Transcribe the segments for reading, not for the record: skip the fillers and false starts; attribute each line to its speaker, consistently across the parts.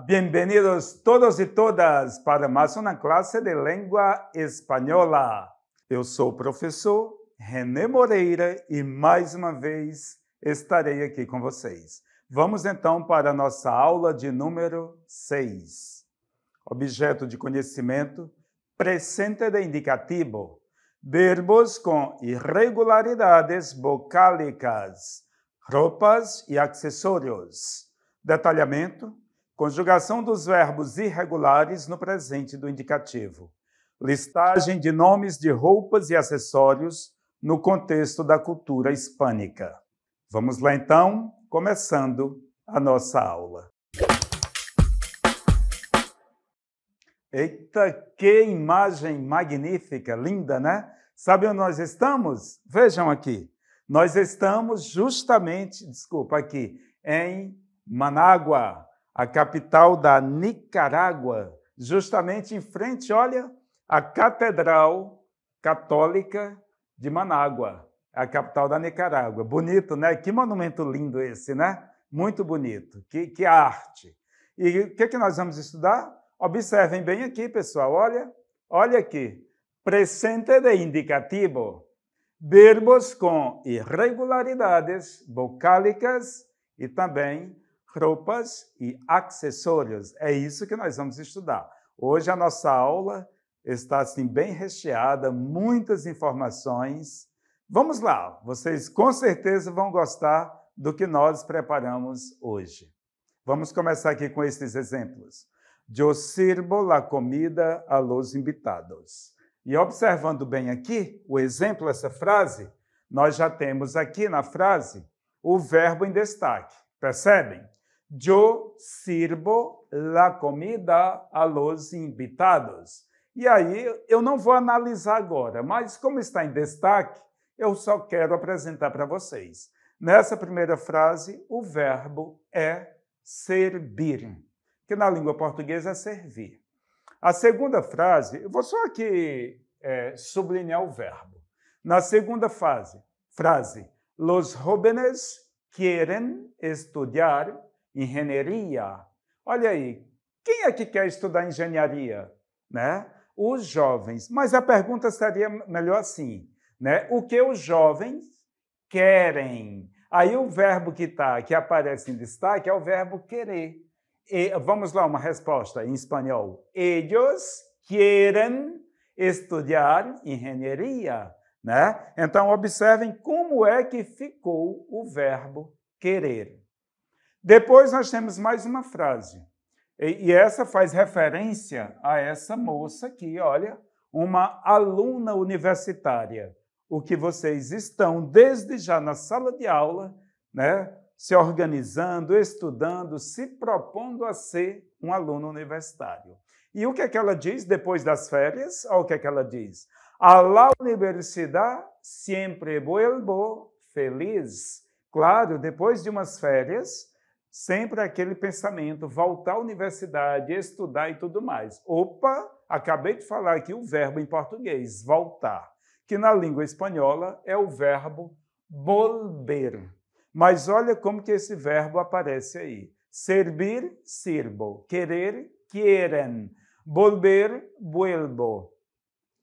Speaker 1: Bem-vindos todos e todas para mais uma classe de língua espanhola. Eu sou o professor René Moreira e mais uma vez estarei aqui com vocês. Vamos então para a nossa aula de número 6. Objeto de conhecimento, presente de indicativo, verbos com irregularidades vocálicas, roupas e acessórios. Detalhamento, conjugação dos verbos irregulares no presente do indicativo. Listagem de nomes de roupas e acessórios no contexto da cultura hispânica. Vamos lá então, começando a nossa aula. Eita, que imagem magnífica, linda, né? Sabe onde nós estamos? Vejam aqui. Nós estamos justamente, aqui, em Manágua, a capital da Nicarágua, justamente em frente, olha, à Catedral Católica de Manágua, a capital da Nicarágua. Bonito, né? Que monumento lindo esse, né? Muito bonito, que arte. E o que nós vamos estudar? Observem bem aqui, pessoal, olha aqui. Presente de indicativo, verbos com irregularidades vocálicas e também roupas e acessórios. É isso que nós vamos estudar. Hoje a nossa aula está assim bem recheada, muitas informações. Vamos lá, vocês com certeza vão gostar do que nós preparamos hoje. Vamos começar aqui com esses exemplos. Eu sirvo la comida a los invitados. E observando bem aqui o exemplo, essa frase, nós já temos aqui na frase o verbo em destaque. Percebem? Eu sirvo la comida a los invitados. E aí, eu não vou analisar agora, mas como está em destaque, eu só quero apresentar para vocês. Nessa primeira frase, o verbo é servir, que na língua portuguesa é servir. A segunda frase, eu vou só aqui sublinhar o verbo. Na segunda frase, los jóvenes quieren estudiar engenharia. Olha aí, quem é que quer estudar engenharia? Né? Os jovens. Mas a pergunta seria melhor assim, né? O que os jovens querem? Aí o verbo que aparece em destaque é o verbo querer. E, vamos lá, uma resposta em espanhol. Ellos quieren estudiar engenharia. Né? Então, observem como é que ficou o verbo querer. Depois, nós temos mais uma frase. E essa faz referência a essa moça aqui, olha, uma aluna universitária. O que vocês estão, desde já na sala de aula, né, se organizando, estudando, se propondo a ser um aluno universitário. E o que é que ela diz depois das férias? Olha o que é que ela diz. A la universidad siempre vuelvo feliz. Claro, depois de umas férias, sempre aquele pensamento, voltar à universidade, estudar e tudo mais. Opa, acabei de falar aqui o verbo em português, voltar, que na língua espanhola é o verbo volver. Mas olha como que esse verbo aparece aí. Servir, sirvo. Querer, quieren. Volver, vuelvo.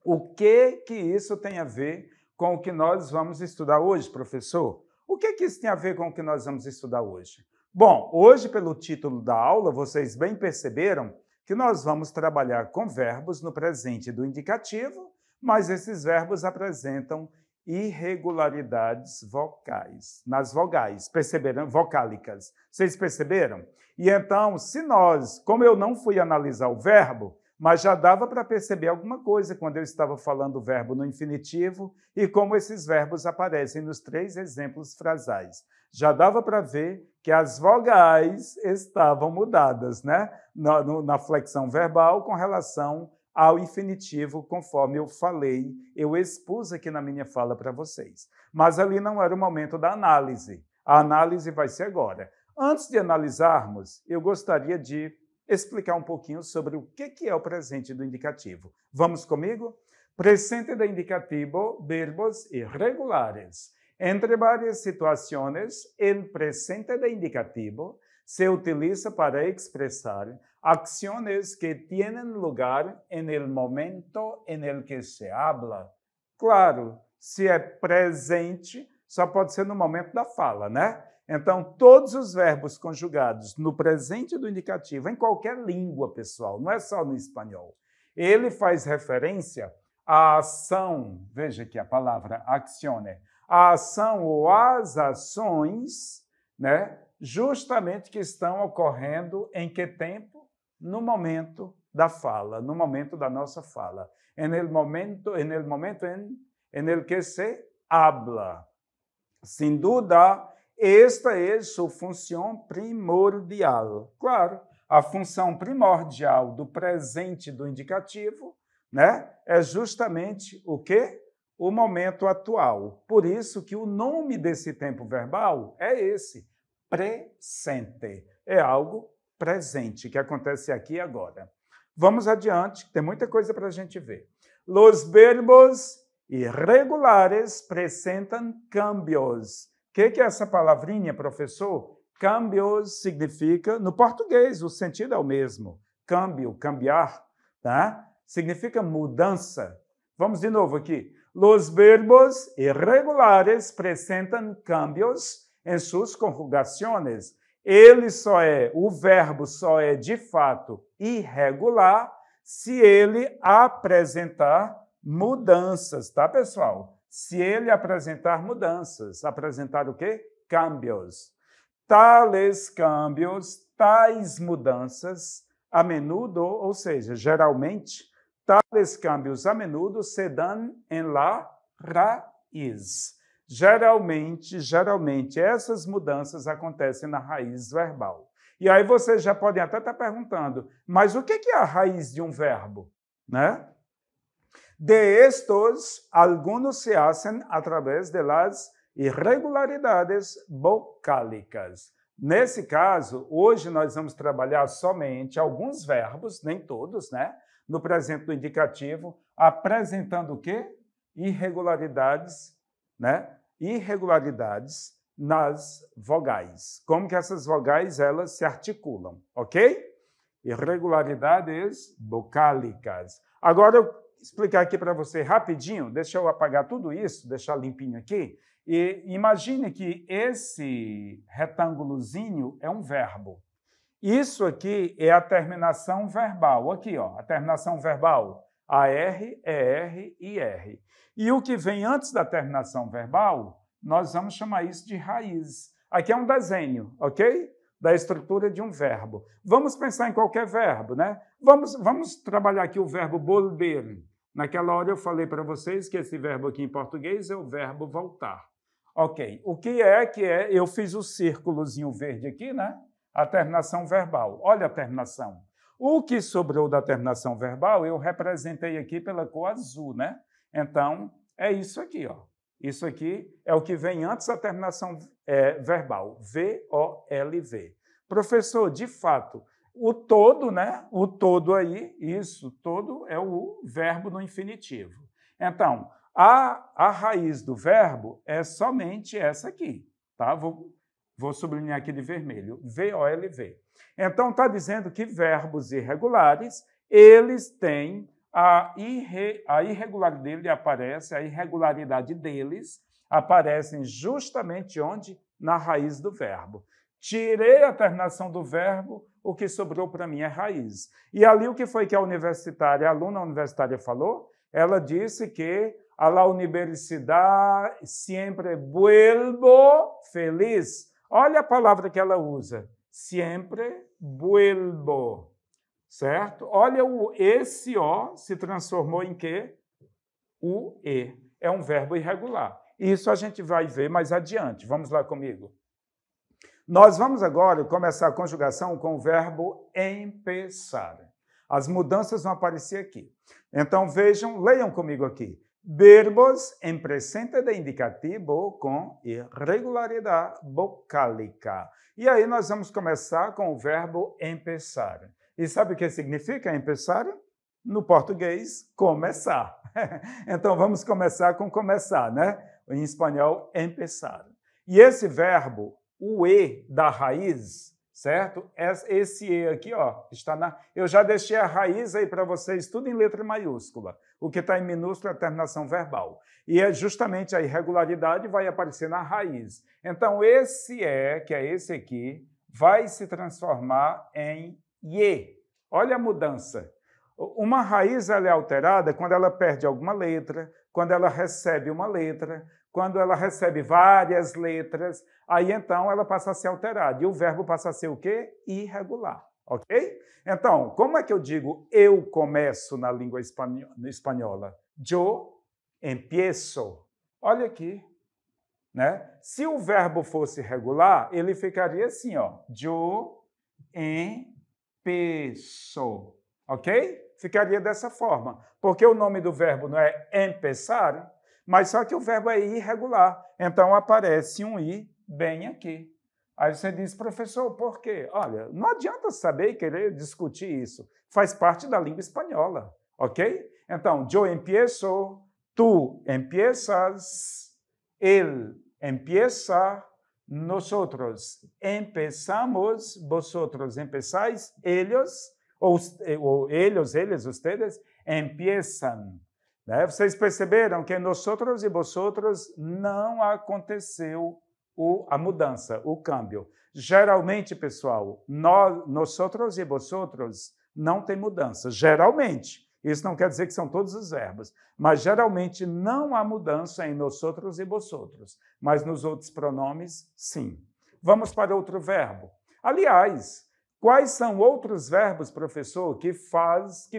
Speaker 1: O que isso tem a ver com o que nós vamos estudar hoje, professor? O que isso tem a ver com o que nós vamos estudar hoje? Bom, hoje, pelo título da aula, vocês bem perceberam que nós vamos trabalhar com verbos no presente do indicativo, mas esses verbos apresentam irregularidades vocais, nas vogais, perceberam? Vocálicas. Vocês perceberam? E então, se nós, como eu não fui analisar o verbo, mas já dava para perceber alguma coisa quando eu estava falando o verbo no infinitivo e como esses verbos aparecem nos 3 exemplos frasais. Já dava para ver que as vogais estavam mudadas, né? Na flexão verbal com relação ao infinitivo, conforme eu falei, eu expus aqui na minha fala para vocês. Mas ali não era o momento da análise. A análise vai ser agora. Antes de analisarmos, eu gostaria de explicar um pouquinho sobre o que é o presente do indicativo. Vamos comigo? Presente de indicativo, verbos irregulares. Entre várias situações, el presente de indicativo se utiliza para expressar acciones que tienen lugar en el momento en el que se habla. Claro, se é presente, só pode ser no momento da fala, né? Então, todos os verbos conjugados no presente do indicativo, em qualquer língua, pessoal, não é só no espanhol, ele faz referência à ação, veja aqui a palavra accione, a ação ou as ações, né, justamente que estão ocorrendo em que tempo? No momento da fala, no momento da nossa fala. En el momento en el que se habla. Sem dúvida, esta é sua função primordial. Claro, a função primordial do presente do indicativo, né, é justamente o quê? O momento atual. Por isso que o nome desse tempo verbal é esse, presente. É algo presente, que acontece aqui e agora. Vamos adiante, tem muita coisa para a gente ver. Los verbos irregulares presentam cambios. O que é essa palavrinha, professor? Cambios significa, no português, o sentido é o mesmo. Câmbio, cambiar, tá? Significa mudança. Vamos de novo aqui. Los verbos irregulares presentam cambios em suas conjugações. O verbo só é de fato irregular se ele apresentar mudanças, tá, pessoal? Se ele apresentar mudanças, apresentar o quê? Cambios. Tais cambios, tais mudanças, a menudo, ou seja, geralmente, tais cambios a menudo se dão em la raiz. Geralmente, essas mudanças acontecem na raiz verbal. E aí vocês já podem até estar perguntando, mas o que é a raiz de um verbo? Né? De estos, algunos se hacen a través de las irregularidades vocálicas. Nesse caso, hoje nós vamos trabalhar somente alguns verbos, nem todos, né? No presente do indicativo, apresentando o quê? Irregularidades, né? Irregularidades nas vogais. Como que essas vogais elas se articulam, ok? Irregularidades vocálicas. Agora eu vou explicar aqui para você rapidinho, deixa eu apagar tudo isso, deixar limpinho aqui, e imagine que esse retângulozinho é um verbo. Isso aqui é a terminação verbal. Aqui, ó, a terminação verbal, AR, ER e R. E o que vem antes da terminação verbal, nós vamos chamar isso de raiz. Aqui é um desenho, ok? Da estrutura de um verbo. Vamos pensar em qualquer verbo, né? Vamos trabalhar aqui o verbo volver. Naquela hora eu falei para vocês que esse verbo aqui em português é o verbo voltar. Ok, o que é? Eu fiz o círculozinho verde aqui, né? A terminação verbal. Olha a terminação. O que sobrou da terminação verbal eu representei aqui pela cor azul, né? Então, é isso aqui, ó. Isso aqui é o que vem antes da terminação verbal, V-O-L-V. Professor, de fato, o todo, né? O todo aí, isso, todo é o verbo no infinitivo. Então, a raiz do verbo é somente essa aqui, tá? Vou sublinhar aqui de vermelho, V-O-L-V. Então, está dizendo que verbos irregulares, eles têm a irregularidade deles aparecem justamente onde? Na raiz do verbo. Tirei a terminação do verbo, o que sobrou para mim é raiz. E ali o que foi que a aluna universitária falou? Ela disse que a la universidad siempre vuelvo feliz. Olha a palavra que ela usa, siempre vuelvo. Certo? Olha, esse O se transformou em quê? O E. É um verbo irregular. Isso a gente vai ver mais adiante. Vamos lá comigo. Nós vamos agora começar a conjugação com o verbo empezar. As mudanças vão aparecer aqui. Então, vejam, leiam comigo aqui. Verbos em presente de indicativo com irregularidade vocálica. E aí nós vamos começar com o verbo empezar. E sabe o que significa empezar? No português, começar. Então, vamos começar com começar, né? Em espanhol, empezar. E esse verbo, o E da raiz, certo? Esse E aqui, ó, está na... Eu já deixei a raiz aí para vocês, tudo em letra maiúscula. O que está em minúsculo é a terminação verbal. E é justamente a irregularidade vai aparecer na raiz. Então, esse E, que é esse aqui, vai se transformar em IE. Olha a mudança. Uma raiz ela é alterada quando ela perde alguma letra, quando ela recebe uma letra, quando ela recebe várias letras, aí então ela passa a ser alterada. E o verbo passa a ser o quê? Irregular. Ok? Então, como é que eu digo eu começo na língua espanhola? Yo empiezo. Olha aqui. Né? Se o verbo fosse regular, ele ficaria assim, ó. Yo empiezo. Ok? Ficaria dessa forma. Porque o nome do verbo não é empezar, mas só que o verbo é irregular. Então, aparece um I bem aqui. Aí você diz, professor, por quê? Olha, não adianta saber e querer discutir isso. Faz parte da língua espanhola, ok? Então, yo empiezo, tú empiezas, él empieza, nosotros empezamos, vosotros empezáis, ellos, ou eles, ustedes, empiezan. Né? Vocês perceberam que nosotros e vosotros não aconteceu a mudança, o câmbio. Geralmente, pessoal, nosotros e vosotros não tem mudança. Geralmente. Isso não quer dizer que são todos os verbos, mas geralmente não há mudança em nosotros e vosotros, mas nos outros pronomes, sim. Vamos para outro verbo. Aliás, quais são outros verbos, professor, que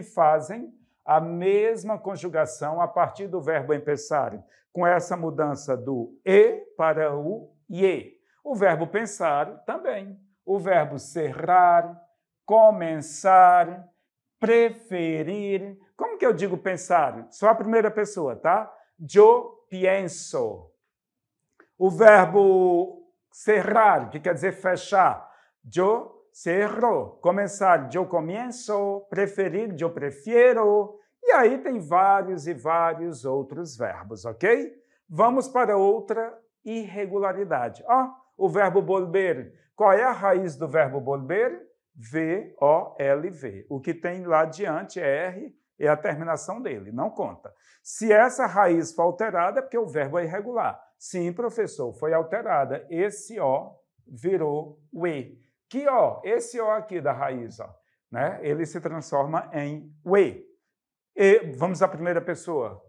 Speaker 1: fazem a mesma conjugação a partir do verbo empezar, com essa mudança do E para o IE? O verbo pensar também. O verbo cerrar, começar, preferir. Como que eu digo pensar? Só a primeira pessoa, tá? Yo pienso. O verbo cerrar, que quer dizer fechar. Yo cerro. Começar, yo comienzo. Preferir, yo prefiero. E aí tem vários e vários outros verbos, ok? Vamos para outra irregularidade. O verbo volver. Qual é a raiz do verbo volver? V-O-L-V. O que tem lá adiante é R, é a terminação dele, não conta. Se essa raiz for alterada, é porque o verbo é irregular. Sim, professor, foi alterada. Esse O virou o E. Que O? Esse O aqui da raiz, ó, né? Ele se transforma em o E. E vamos à primeira pessoa.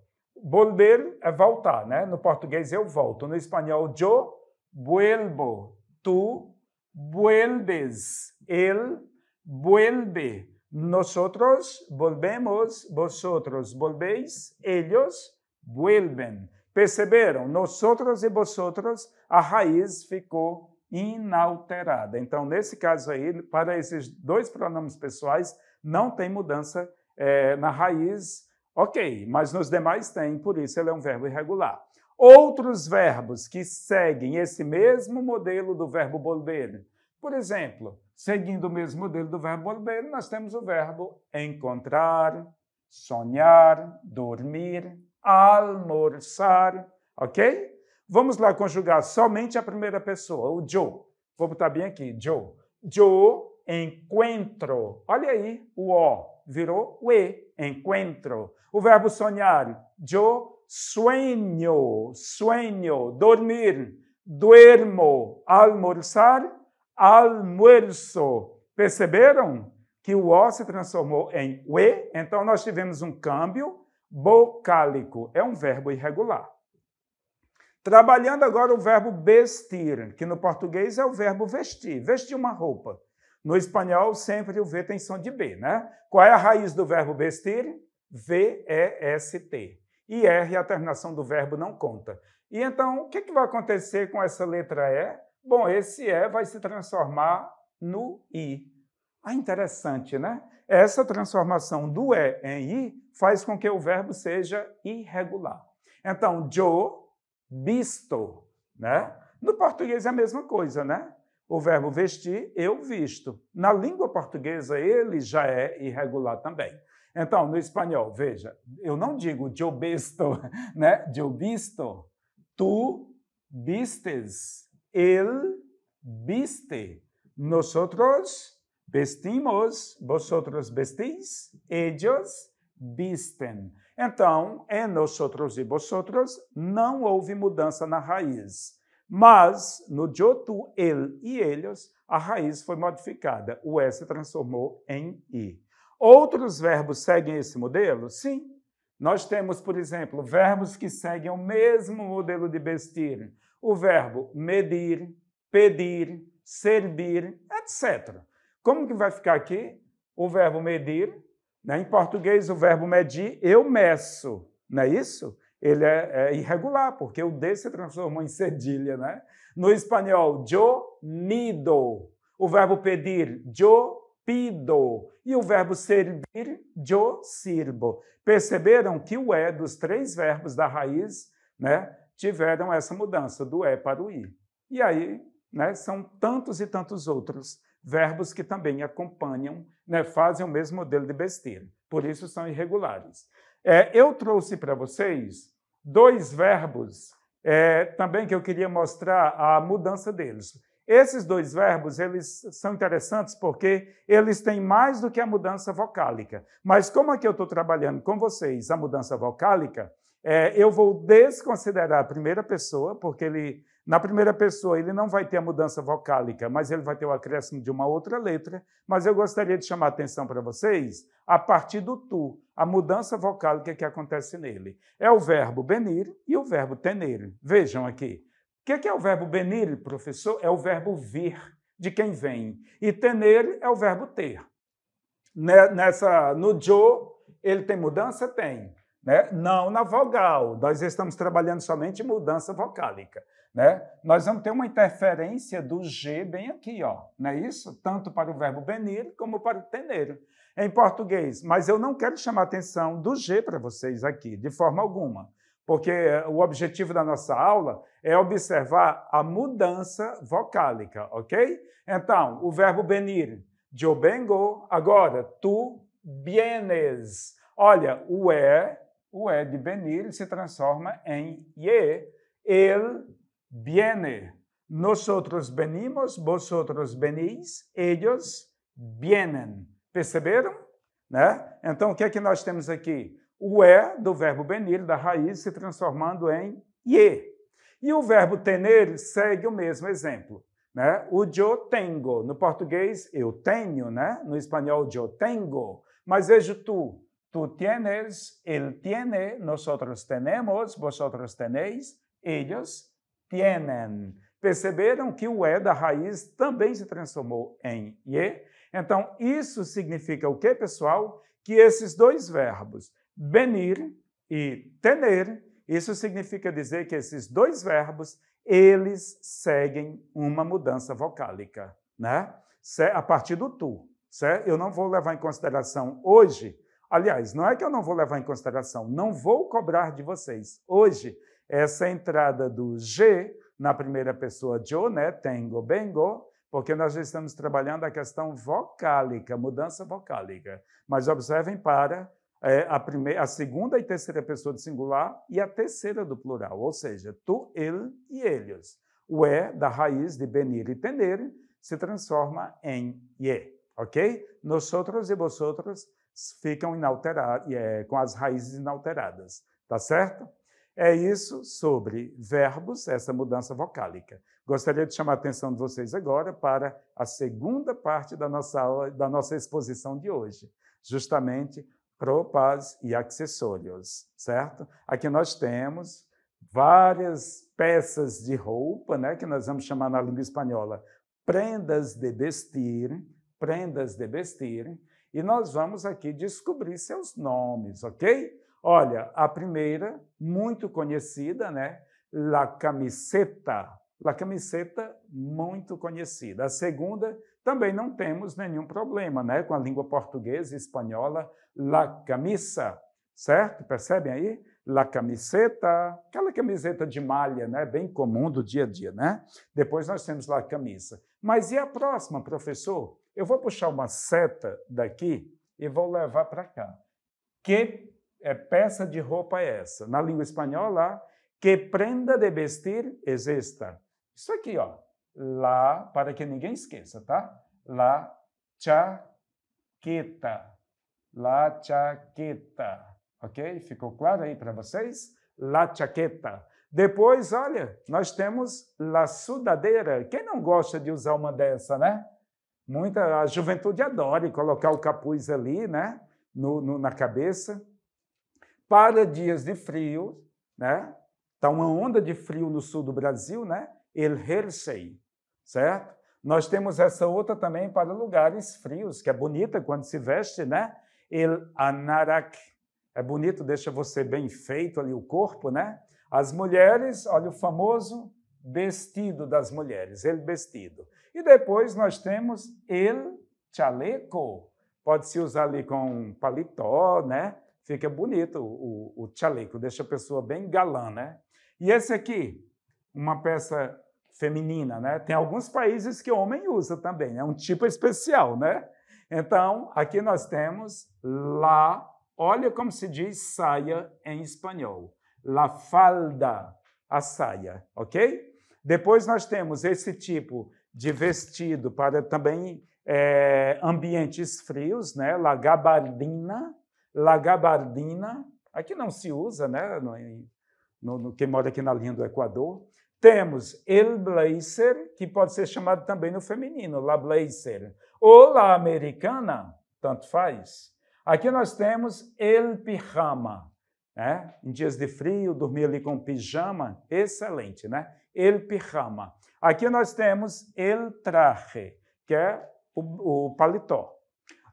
Speaker 1: Volver é voltar, né? No português eu volto. No espanhol, yo vuelvo. Tu vuelves. Él vuelve. Nosotros volvemos. Vosotros volvéis. Ellos vuelven. Perceberam? Nosotros e vosotros, a raiz ficou inalterada. Então, nesse caso aí, para esses dois pronomes pessoais, não tem mudança na raiz. Ok, mas nos demais tem, por isso ele é um verbo irregular. Outros verbos que seguem esse mesmo modelo do verbo volver. Por exemplo, seguindo o mesmo modelo do verbo volver, nós temos o verbo encontrar, sonhar, dormir, almoçar, ok? Vamos lá conjugar somente a primeira pessoa, o yo. Vou botar bem aqui, yo. Yo encuentro. Olha aí, o O virou o E, encuentro. O verbo sonhar, yo sueño, sueño, dormir, duermo, almoçar, almuerzo. Perceberam que o O se transformou em o E? Então, nós tivemos um câmbio vocálico. É um verbo irregular. Trabalhando agora o verbo vestir, que no português é o verbo vestir. Vestir uma roupa. No espanhol, sempre o V tem som de B, né? Qual é a raiz do verbo vestir? V-E-S-T. E R, a terminação do verbo, não conta. E então, o que vai acontecer com essa letra E? Bom, esse E vai se transformar no I. Interessante, né? Essa transformação do E em I faz com que o verbo seja irregular. Então, yo visto, né? No português é a mesma coisa, né? O verbo vestir, eu visto. Na língua portuguesa, ele já é irregular também. Então, no espanhol, veja, eu não digo yo visto, né? Yo visto. Tu vistes. Ele viste. Nosotros vestimos, vosotros vestís, ellos visten. Então, em nosotros e vosotros não houve mudança na raiz. Mas, no yo, tu, ele e eles, a raiz foi modificada. O E se transformou em I. Outros verbos seguem esse modelo? Sim. Nós temos, por exemplo, verbos que seguem o mesmo modelo de vestir. O verbo medir, pedir, servir, etc. Como que vai ficar aqui? O verbo medir, né? Em português, o verbo medir, eu meço, não é isso? Ele é irregular, porque o D se transformou em cedilha, né? No espanhol, yo mido. O verbo pedir, yo pido. E o verbo servir, yo sirvo. Perceberam que o E dos 3 verbos da raiz, né, tiveram essa mudança do E para o I. E aí, né, são tantos e tantos outros verbos que também acompanham, né, fazem o mesmo modelo de besteira. Por isso são irregulares. Eu trouxe para vocês 2 verbos também que eu queria mostrar a mudança deles. Esses 2 verbos, eles são interessantes porque eles têm mais do que a mudança vocálica. Mas como aqui eu estou trabalhando com vocês a mudança vocálica, eu vou desconsiderar a primeira pessoa, porque na primeira pessoa ele não vai ter a mudança vocálica, mas ele vai ter o acréscimo de uma outra letra. Mas eu gostaria de chamar a atenção para vocês a partir do tu, a mudança vocálica que acontece nele. É o verbo venir e o verbo tener. Vejam aqui. O que é o verbo venir, professor? É o verbo vir, de quem vem. E tener é o verbo ter. No yo, ele tem mudança? Tem. Né? Não na vogal. Nós estamos trabalhando somente em mudança vocálica. Né? Nós vamos ter uma interferência do G bem aqui, ó, não é isso? Tanto para o verbo venir como para o tener. Em português, mas eu não quero chamar a atenção do G para vocês aqui, de forma alguma, porque o objetivo da nossa aula é observar a mudança vocálica, ok? Então, o verbo venir, yo vengo, agora, tu vienes. Olha, o E de venir se transforma em ye, ele viene. Nosotros venimos, vosotros venís, ellos vienen. Perceberam? Né? Então, o que é que nós temos aqui? O E do verbo venir, da raiz, se transformando em ye. E o verbo tener segue o mesmo exemplo. Né? O yo tengo. No português, eu tenho. Né? No espanhol, yo tengo. Mas veja tu. Tu tienes, él tiene, nosotros tenemos, vosotros tenéis, ellos tienen. Perceberam que o E da raiz também se transformou em ye? Então, isso significa o quê, pessoal? Que esses 2 verbos, venir e tener, isso significa dizer que esses 2 verbos, eles seguem uma mudança vocálica, né? A partir do tu, certo? Eu não vou levar em consideração hoje. Aliás, não é que eu não vou levar em consideração, não vou cobrar de vocês. Hoje, essa entrada do G na primeira pessoa, yo, né? Tengo, vengo, porque nós já estamos trabalhando a questão vocálica, mudança vocálica. Mas observem para a segunda e terceira pessoa do singular e a terceira do plural, ou seja, tu, ele e eles. O E da raiz de venir e tener se transforma em ye, ok? Nosotros e vosotros ficam inalterados, com as raízes inalteradas, tá certo? É isso sobre verbos, essa mudança vocálica. Gostaria de chamar a atenção de vocês agora para a segunda parte da nossa aula, da nossa exposição de hoje, justamente roupas e acessórios, certo? Aqui nós temos várias peças de roupa, né, que nós vamos chamar na língua espanhola prendas de vestir, e nós vamos aqui descobrir seus nomes, ok? Olha, a primeira, muito conhecida, né? La camiseta. La camiseta, muito conhecida. A segunda, também não temos nenhum problema, né? Com a língua portuguesa e espanhola, la camisa, certo? Percebem aí? La camiseta, aquela camiseta de malha, né? Bem comum do dia a dia, né? Depois nós temos la camisa. Mas e a próxima, professor? Eu vou puxar uma seta daqui e vou levar para cá. Que peça de roupa é essa? Na língua espanhola, que prenda de vestir es esta? Isso aqui, ó. La, para que ninguém esqueça, tá? La chaqueta. La chaqueta. Ok? Ficou claro aí para vocês? La chaqueta. Depois, olha, nós temos la sudadeira. Quem não gosta de usar uma dessa, né? A juventude adora colocar o capuz ali, né? Na cabeça. Para dias de frio, né? Está uma onda de frio no sul do Brasil, né? El jersey, certo? Nós temos essa outra também para lugares frios, que é bonita quando se veste, né? El anarak. É bonito, deixa você bem feito ali o corpo, né? As mulheres, olha o famoso vestido das mulheres, el vestido. E depois nós temos el chaleco. Pode-se usar ali com paletó, né? Fica bonito o chaleco, deixa a pessoa bem galã, né? E esse aqui, uma peça feminina, né? Tem alguns países que o homem usa também, é um tipo especial, né? Então, aqui nós temos la, olha como se diz saia em espanhol. La falda, a saia, ok? Depois nós temos esse tipo de vestido para também ambientes frios, né? La gabardina. La gabardina, aqui não se usa, né? Quem mora aqui na linha do Equador. Temos el blazer, que pode ser chamado também no feminino, la blazer. Ou la americana, tanto faz. Aqui nós temos el pijama, né? Em dias de frio, dormir ali com pijama, excelente, né? El pijama. Aqui nós temos el traje, que é o paletó.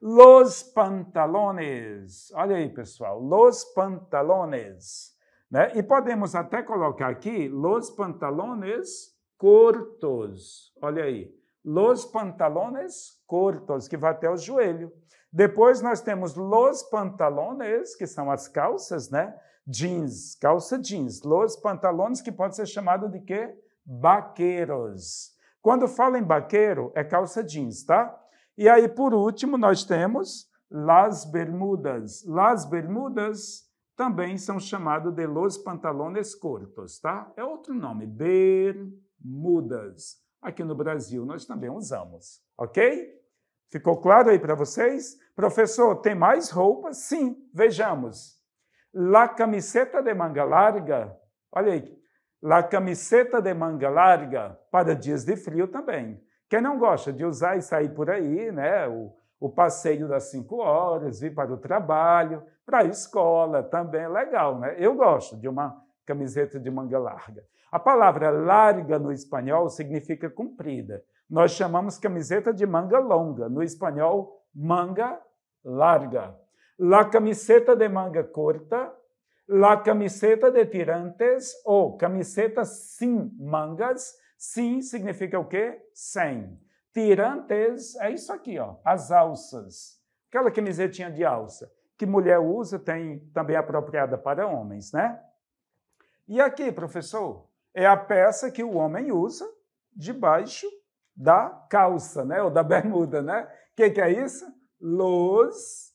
Speaker 1: Los pantalones. Olha aí, pessoal. Los pantalones. Né? E podemos até colocar aqui los pantalones cortos. Olha aí. Los pantalones cortos, que vai até o joelho. Depois nós temos los pantalones, que são as calças, né? Jeans, calça jeans. Los pantalones, que pode ser chamado de quê? Vaqueiros. Quando fala em vaqueiro, é calça jeans, tá? E aí, por último, nós temos las bermudas. Las bermudas também são chamados de los pantalones cortos, tá? É outro nome, bermudas. Aqui no Brasil nós também usamos, ok? Ficou claro aí para vocês? Professor, tem mais roupas? Sim, vejamos. La camiseta de manga larga, olha aí, la camiseta de manga larga para dias de frio também. Quem não gosta de usar e sair por aí, né? O passeio das 5 horas, vir para o trabalho, para a escola, também é legal, né? Eu gosto de uma camiseta de manga larga. A palavra larga no espanhol significa comprida. Nós chamamos camiseta de manga longa, no espanhol, manga larga. La camiseta de manga corta, la camiseta de tirantes ou camiseta sem mangas. Sim significa o quê? Sem. Tirantes é isso aqui, ó, as alças. Aquela camisetinha de alça que mulher usa, tem também apropriada para homens, né? E aqui, professor, é a peça que o homem usa debaixo da calça, né? Ou da bermuda, né? O que é isso? Los,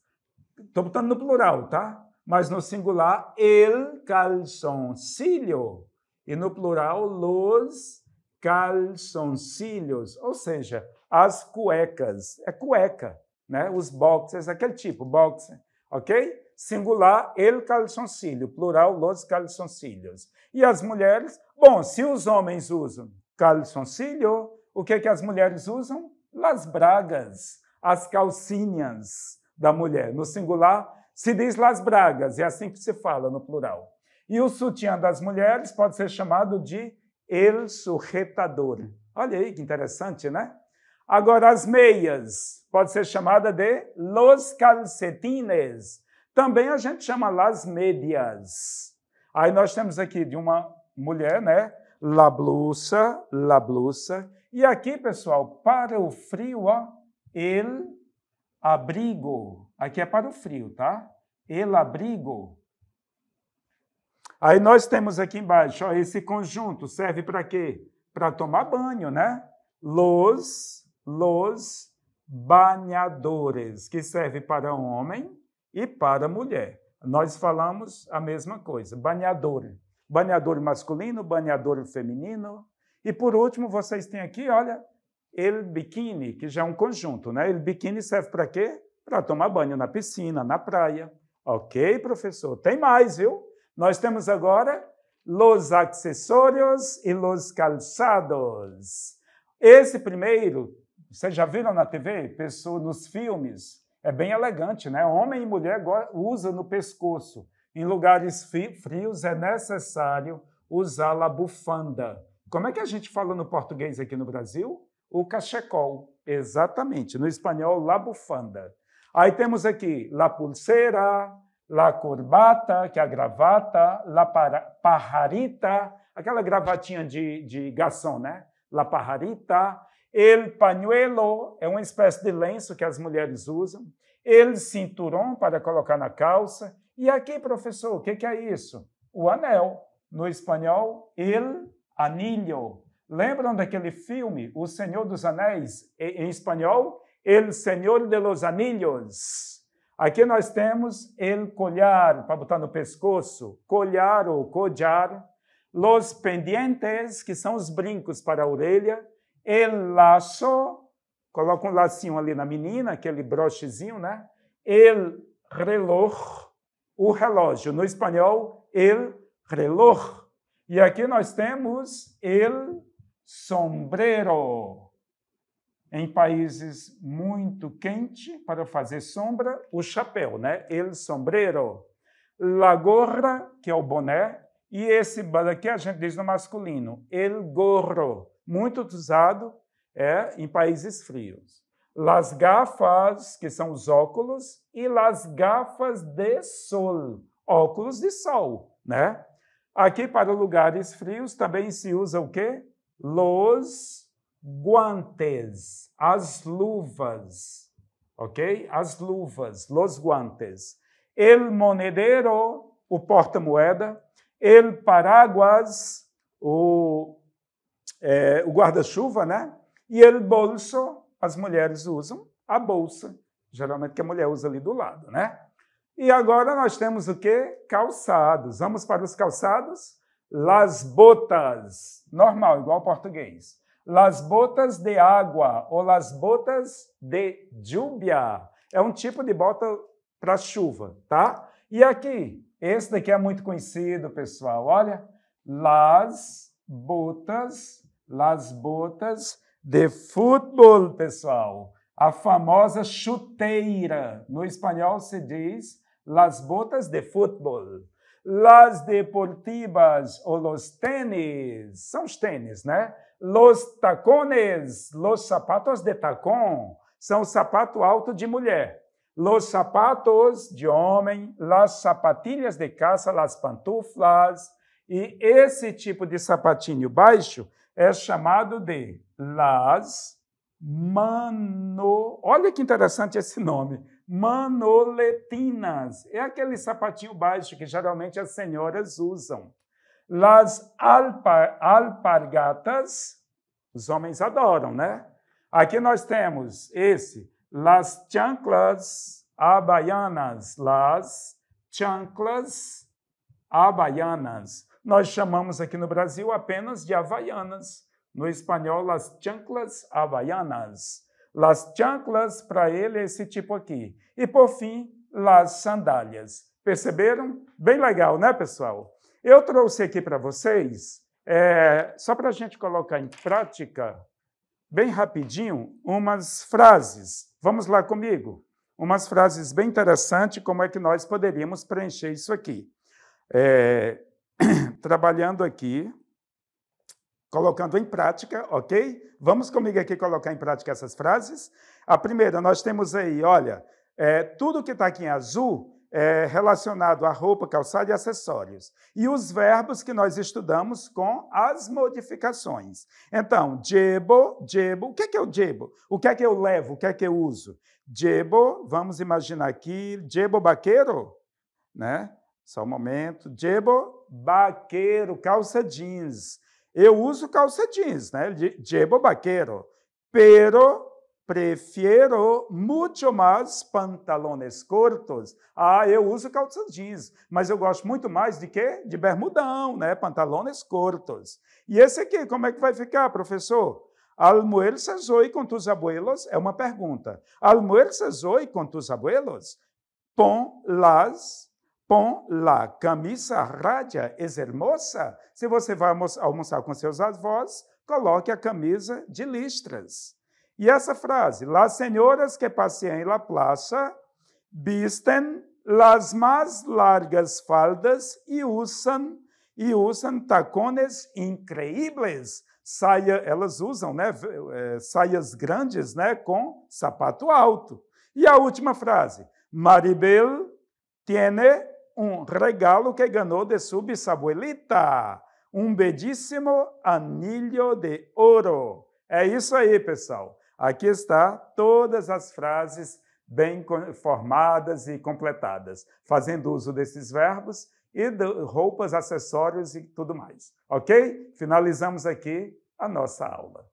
Speaker 1: estou botando no plural, tá? Mas no singular, el calzoncillo. E no plural, los calzoncillos, ou seja, as cuecas. É cueca, né? Os boxers, aquele tipo, boxer, ok? Singular, el calzoncillo, plural, los calzoncillos. E as mulheres? Bom, se os homens usam calzoncillo, o que as mulheres usam? Las bragas, as calcinhas da mulher. No singular, se diz las bragas, é assim que se fala no plural. E o sutiã das mulheres pode ser chamado de el sujetador. Olha aí que interessante, né? Agora, as meias pode ser chamada de los calcetines. Também a gente chama las medias. Aí nós temos aqui de uma mulher, né? La blusa, la blusa. E aqui, pessoal, para o frio, ó, el abrigo. Aqui é para o frio, tá? El abrigo. Aí nós temos aqui embaixo, ó, esse conjunto serve para quê? Para tomar banho, né? Los banhadores, que serve para homem e para mulher. Nós falamos a mesma coisa, banhador. Banhador masculino, banhador feminino. E, por último, vocês têm aqui, olha, el biquíni, que já é um conjunto, né? El biquíni serve para quê? Para tomar banho na piscina, na praia. Ok, professor? Tem mais, viu? Nós temos agora los accessórios e los calçados. Esse primeiro, vocês já viram na TV? Pessoa nos filmes? É bem elegante, né? Homem e mulher usam no pescoço. Em lugares frios é necessário usar a bufanda. Como é que a gente fala no português aqui no Brasil? O cachecol. Exatamente. No espanhol, la bufanda. Aí temos aqui la pulseira, la corbata, que é a gravata, la pajarita, aquela gravatinha de garçom, né? La pajarita. El pañuelo é uma espécie de lenço que as mulheres usam. El cinturón, para colocar na calça. E aqui, professor, o que é isso? O anel. No espanhol, el anillo. Lembram daquele filme, O Senhor dos Anéis? Em espanhol, El Señor de los Anillos. Aqui nós temos el collar, para botar no pescoço, collar ou collar. Los pendientes, que são os brincos para a orelha. El laço, coloca um lacinho ali na menina, aquele brochezinho, né? El reloj, o relógio. No espanhol, el reloj. E aqui nós temos el sombrero. Em países muito quentes, para fazer sombra, o chapéu, né? El sombrero. La gorra, que é o boné. E esse daqui a gente diz no masculino, el gorro. Muito usado em países frios. Las gafas, que são os óculos, e las gafas de sol, óculos de sol, né? Aqui, para lugares frios, também se usa o quê? Los guantes, as luvas, ok? As luvas, los guantes. El monedero, o porta-moeda. El paraguas, o guarda-chuva, né? E el bolso, as mulheres usam a bolsa, geralmente que a mulher usa ali do lado, né? E agora nós temos o quê? Calçados. Vamos para os calçados? Las botas, normal, igual ao português. Las botas de água ou las botas de lluvia. É um tipo de bota para chuva, tá? E aqui, esse daqui é muito conhecido, pessoal. Olha, las botas de futebol, pessoal. A famosa chuteira. No espanhol se diz las botas de futebol. Las deportivas ou los tênis. São os tênis, né? Los tacones, los sapatos de tacón. São o sapato alto de mulher. Los sapatos de homem, las sapatilhas de casa, las pantuflas. E esse tipo de sapatinho baixo é chamado de las olha que interessante esse nome. Manoletinas. É aquele sapatinho baixo que geralmente as senhoras usam. Las alpargatas, os homens adoram, né? Aqui nós temos las chanclas havaianas. Las chanclas havaianas. Nós chamamos aqui no Brasil apenas de havaianas. No espanhol, las chanclas havaianas. Las chanclas, para ele, é esse tipo aqui. E, por fim, las sandálias. Perceberam? Bem legal, né, pessoal? Eu trouxe aqui para vocês, só para a gente colocar em prática, bem rapidinho, umas frases. Vamos lá comigo? Umas frases bem interessantes, como é que nós poderíamos preencher isso aqui. Trabalhando aqui, colocando em prática, ok? Vamos comigo aqui colocar em prática essas frases. A primeira, nós temos aí, olha, tudo que está aqui em azul é relacionado a roupa, calçado e acessórios. E os verbos que nós estudamos com as modificações. Então, llevo, o que é o llevo? O que é que eu levo? O que é que eu uso? Llevo, vamos imaginar aqui, llevo vaquero, né? Só um momento. Llevo vaquero, calça jeans. Eu uso calça jeans, né? Llevo vaquero. Pero Prefiro muito mais pantalones curtos. Eu uso calça jeans, mas eu gosto muito mais de quê? De bermudão, né? Pantalones curtos. E esse aqui, como é que vai ficar, professor? ¿Almuerzas hoy con tus abuelos? É uma pergunta. ¿Almuerzas hoy con tus abuelos? Pon la camisa raya, es hermosa. Se você vai almoçar com seus avós, coloque a camisa de listras. E essa frase, las señoras que pasean en la plaza visten las más largas faldas y usan tacones increíbles. Elas usam, né, saias grandes, né, com sapato alto. E a última frase, Maribel tiene un regalo que ganó de su bisabuelita, un bellísimo anillo de oro. É isso aí, pessoal. Aqui está todas as frases bem formadas e completadas, fazendo uso desses verbos e de roupas, acessórios e tudo mais. Ok? Finalizamos aqui a nossa aula.